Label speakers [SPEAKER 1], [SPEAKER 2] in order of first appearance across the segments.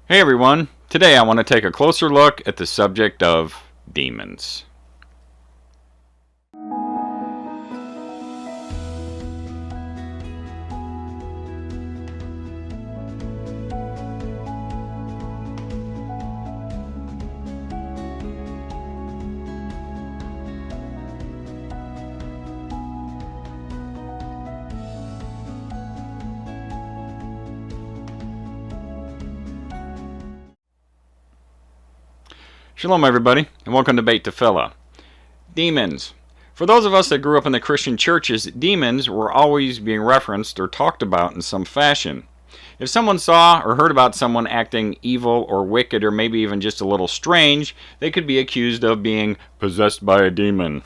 [SPEAKER 1] Hey everyone, today I want to take a closer look at the subject of demons. Shalom everybody, and welcome to Beit Tefillah. Demons. For those of us that grew up in the Christian churches, demons were always being referenced or talked about in some fashion. If someone saw or heard about someone acting evil or wicked or maybe even just a little strange, they could be accused of being possessed by a demon.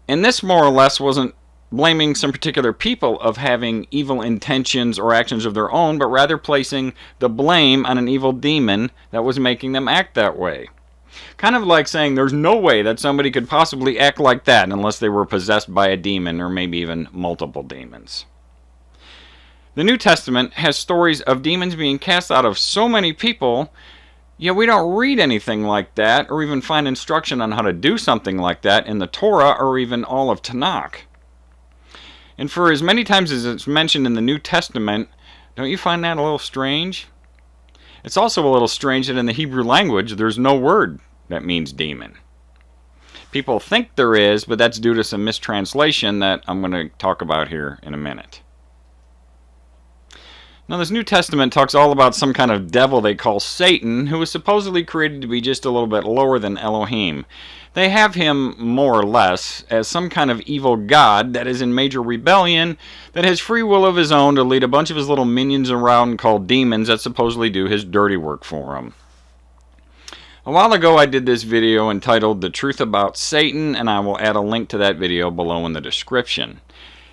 [SPEAKER 1] And this more or less wasn't blaming some particular people of having evil intentions or actions of their own, but rather placing the blame on an evil demon that was making them act that way. Kind of like saying there's no way that somebody could possibly act like that unless they were possessed by a demon or maybe even multiple demons. The New Testament has stories of demons being cast out of so many people, yet we don't read anything like that or even find instruction on how to do something like that in the Torah or even all of Tanakh. And for as many times as it's mentioned in the New Testament, don't you find that a little strange? It's also a little strange that in the Hebrew language there's no word that means demon. People think there is, but that's due to some mistranslation that I'm going to talk about here in a minute. Now this New Testament talks all about some kind of devil they call Satan, who was supposedly created to be just a little bit lower than Elohim. They have him, more or less, as some kind of evil god that is in major rebellion, that has free will of his own to lead a bunch of his little minions around called demons that supposedly do his dirty work for him. A while ago I did this video entitled The Truth About Satan, and I will add a link to that video below in the description.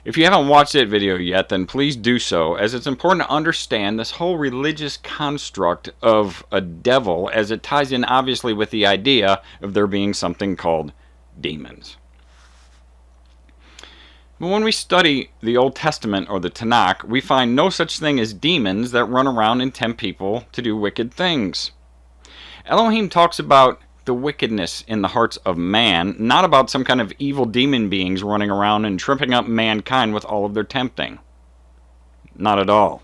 [SPEAKER 1] If you haven't watched that video yet, then please do so, as it's important to understand this whole religious construct of a devil, as it ties in obviously with the idea of there being something called demons. But when we study the Old Testament or the Tanakh, we find no such thing as demons that run around and tempt people to do wicked things. Elohim talks about the wickedness in the hearts of man, not about some kind of evil demon beings running around and tripping up mankind with all of their tempting. Not at all.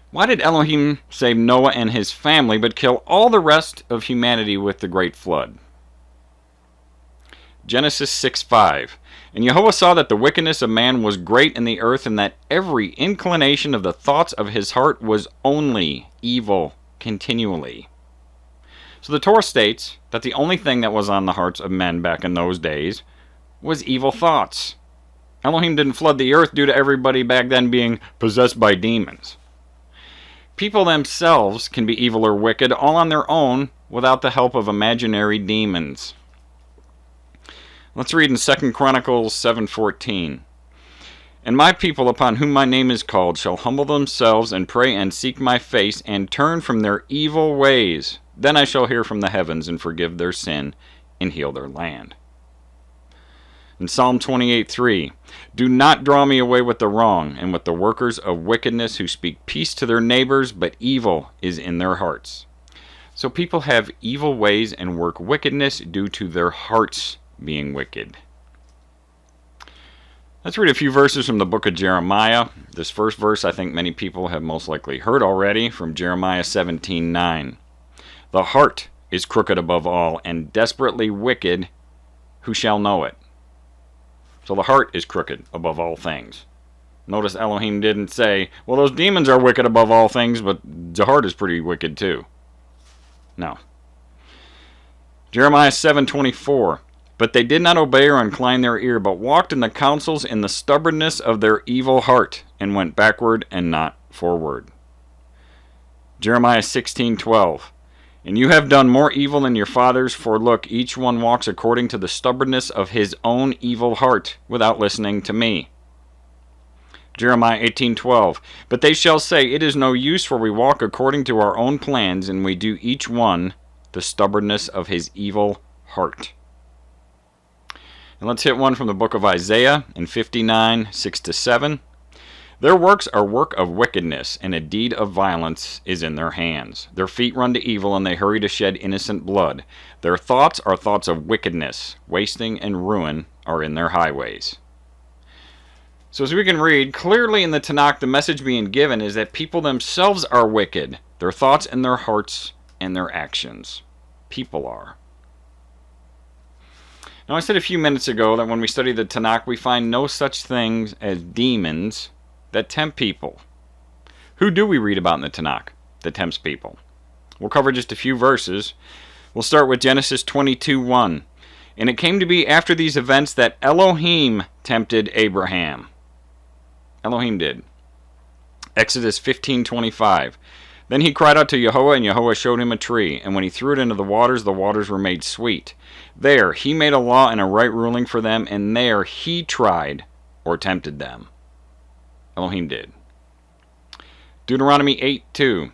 [SPEAKER 1] Why did Elohim save Noah and his family but kill all the rest of humanity with the great flood? Genesis 6:5. And Jehovah saw that the wickedness of man was great in the earth, and that every inclination of the thoughts of his heart was only evil continually. So the Torah states that the only thing that was on the hearts of men back in those days was evil thoughts. Elohim didn't flood the earth due to everybody back then being possessed by demons. People themselves can be evil or wicked all on their own without the help of imaginary demons. Let's read in 2 Chronicles 7:14. And my people upon whom my name is called shall humble themselves and pray and seek my face and turn from their evil ways. Then I shall hear from the heavens and forgive their sin and heal their land. In Psalm 28:3, do not draw me away with the wrong and with the workers of wickedness who speak peace to their neighbors, but evil is in their hearts. So people have evil ways and work wickedness due to their hearts being wicked. Let's read a few verses from the book of Jeremiah. This first verse I think many people have most likely heard already, from Jeremiah 17:9. The heart is crooked above all, and desperately wicked. Who shall know it? So the heart is crooked above all things. Notice Elohim didn't say, well, those demons are wicked above all things, but the heart is pretty wicked too. No. Jeremiah 7:24. But they did not obey or incline their ear, but walked in the counsels in the stubbornness of their evil heart, and went backward and not forward. Jeremiah 16:12. And you have done more evil than your fathers, for look, each one walks according to the stubbornness of his own evil heart, without listening to me. Jeremiah 18:12. But they shall say, it is no use, for we walk according to our own plans, and we do each one the stubbornness of his evil heart. And let's hit one from the book of Isaiah in 59:6-7. Their works are work of wickedness, and a deed of violence is in their hands. Their feet run to evil, and they hurry to shed innocent blood. Their thoughts are thoughts of wickedness. Wasting and ruin are in their highways. So as we can read, clearly in the Tanakh, the message being given is that people themselves are wicked. Their thoughts and their hearts and their actions. People are. Now I said a few minutes ago that when we study the Tanakh, we find no such things as demons that tempt people. Who do we read about in the Tanakh that tempts people? We'll cover just a few verses. We'll start with Genesis 22:1. And it came to be after these events that Elohim tempted Abraham. Elohim did. Exodus 15:25. Then he cried out to Yahweh, and Yahweh showed him a tree. And when he threw it into the waters were made sweet. There he made a law and a right ruling for them, and there he tried or tempted them. Elohim did. Deuteronomy 8:2.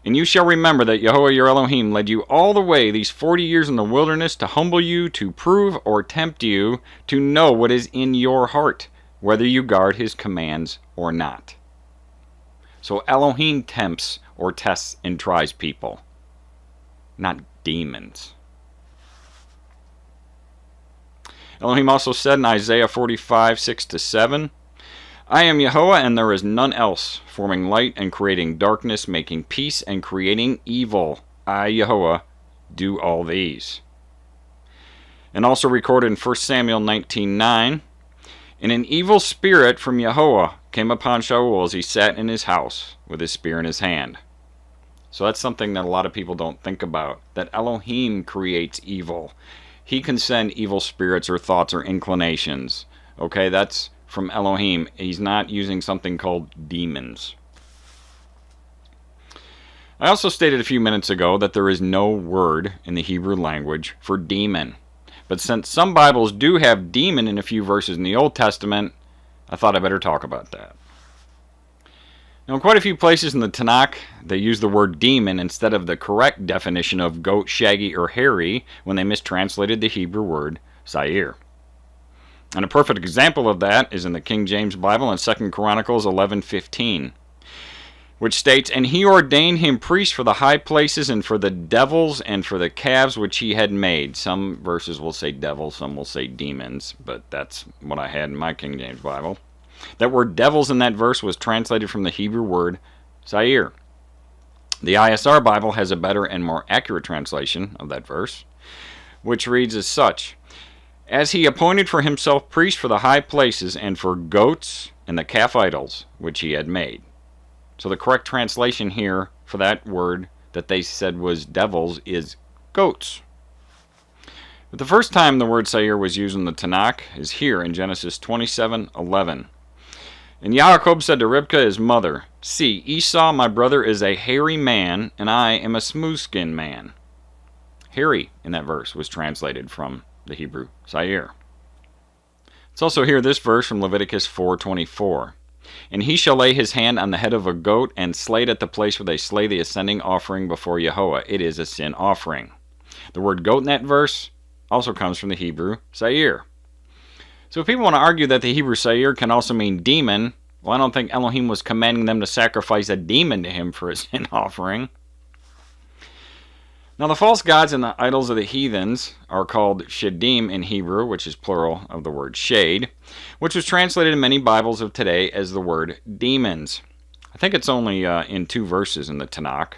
[SPEAKER 1] And you shall remember that Yahweh your Elohim led you all the way these 40 years in the wilderness to humble you, to prove or tempt you, to know what is in your heart, whether you guard his commands or not. So Elohim tempts or tests and tries people, not demons. Elohim also said in Isaiah 45:6-7, I am Yahweh, and there is none else, forming light and creating darkness, making peace and creating evil. I, Yahweh, do all these. And also recorded in 1 Samuel 19:9, and an evil spirit from Yahweh came upon Shaul as he sat in his house with his spear in his hand. So that's something that a lot of people don't think about, that Elohim creates evil. He can send evil spirits or thoughts or inclinations. Okay, that's from Elohim. He's not using something called demons. I also stated a few minutes ago that there is no word in the Hebrew language for demon. But since some Bibles do have demon in a few verses in the Old Testament, I thought I better talk about that. Now, in quite a few places in the Tanakh, they use the word demon instead of the correct definition of goat, shaggy, or hairy when they mistranslated the Hebrew word Zair. And a perfect example of that is in the King James Bible in 2 Chronicles 11:15, which states, And he ordained him priest for the high places and for the devils and for the calves which he had made. Some verses will say devils, some will say demons, but that's what I had in my King James Bible. That word devils in that verse was translated from the Hebrew word Zair. The ISR Bible has a better and more accurate translation of that verse, which reads as such, As he appointed for himself priests for the high places and for goats and the calf idols which he had made. So the correct translation here for that word that they said was devils is goats. But the first time the word Zair was used in the Tanakh is here in Genesis 27:11. And Yaakov said to Rivkah his mother, See, Esau my brother is a hairy man, and I am a smooth-skinned man. Hairy in that verse was translated from the Hebrew Zair. It's also here this verse from Leviticus 4:24. And he shall lay his hand on the head of a goat and slay it at the place where they slay the ascending offering before Yahweh. It is a sin offering. The word goat in that verse also comes from the Hebrew Zair. So if people want to argue that the Hebrew Zair can also mean demon, well, I don't think Elohim was commanding them to sacrifice a demon to him for a sin offering. Now the false gods and the idols of the heathens are called shadim in Hebrew, which is plural of the word shade, which was translated in many Bibles of today as the word demons. I think it's only in 2 verses in the Tanakh.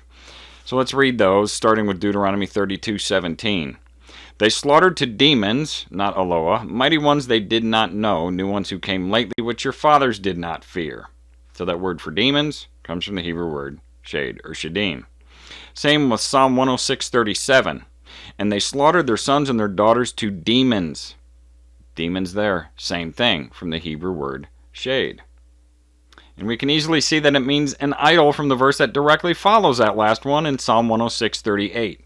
[SPEAKER 1] So let's read those, starting with Deuteronomy 32:17. They slaughtered to demons, not Eloah, mighty ones they did not know, new ones who came lately, which your fathers did not fear. So that word for demons comes from the Hebrew word shade or shadim. Same with Psalm 106:37. And they slaughtered their sons and their daughters to demons. Demons there, same thing, from the Hebrew word shade. And we can easily see that it means an idol from the verse that directly follows that last one in Psalm 106:38.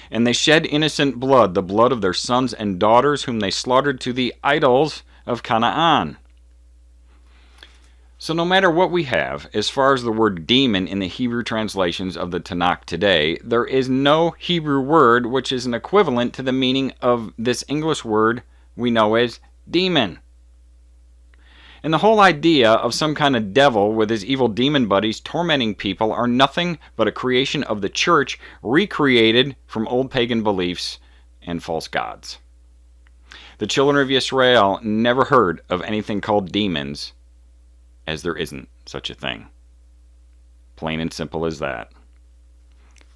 [SPEAKER 1] And they shed innocent blood, the blood of their sons and daughters, whom they slaughtered to the idols of Canaan. So no matter what we have, as far as the word demon in the Hebrew translations of the Tanakh today, there is no Hebrew word which is an equivalent to the meaning of this English word we know as demon. And the whole idea of some kind of devil with his evil demon buddies tormenting people are nothing but a creation of the church recreated from old pagan beliefs and false gods. The children of Israel never heard of anything called demons, as there isn't such a thing. Plain and simple as that.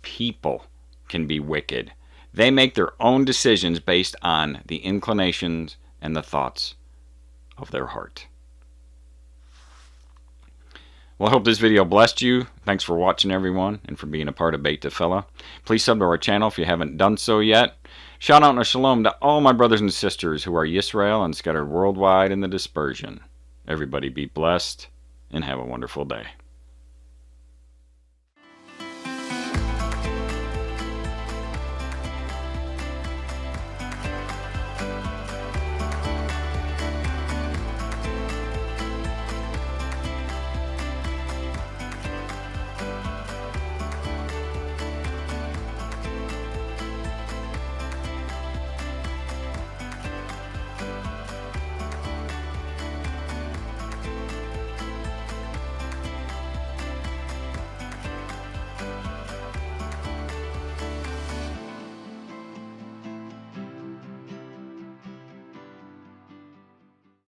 [SPEAKER 1] People can be wicked. They make their own decisions based on the inclinations and the thoughts of their heart. Well, I hope this video blessed you. Thanks for watching, everyone, and for being a part of Beit Tefillah. Please sub to our channel if you haven't done so yet. Shout out and a shalom to all my brothers and sisters who are Yisrael and scattered worldwide in the dispersion. Everybody be blessed and have a wonderful day.